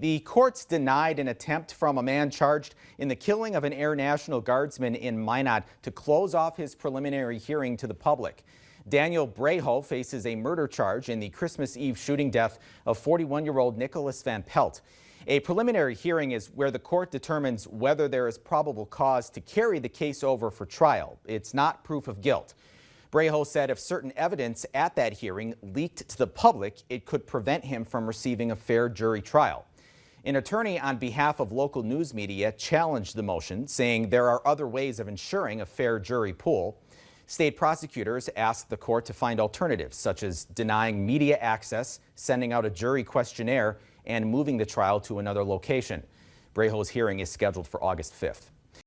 The courts denied an attempt from a man charged in the killing of an Air National Guardsman in Minot to close off his preliminary hearing to the public. Daniel Breijo faces a murder charge in the Christmas Eve shooting death of 41-year-old Nicholas Van Pelt. A preliminary hearing is where the court determines whether there is probable cause to carry the case over for trial. It's not proof of guilt. Breijo said if certain evidence at that hearing leaked to the public, it could prevent him from receiving a fair jury trial. An attorney on behalf of local news media challenged the motion, saying there are other ways of ensuring a fair jury pool. State prosecutors asked the court to find alternatives, such as denying media access, sending out a jury questionnaire, and moving the trial to another location. Breijo's hearing is scheduled for August 5th.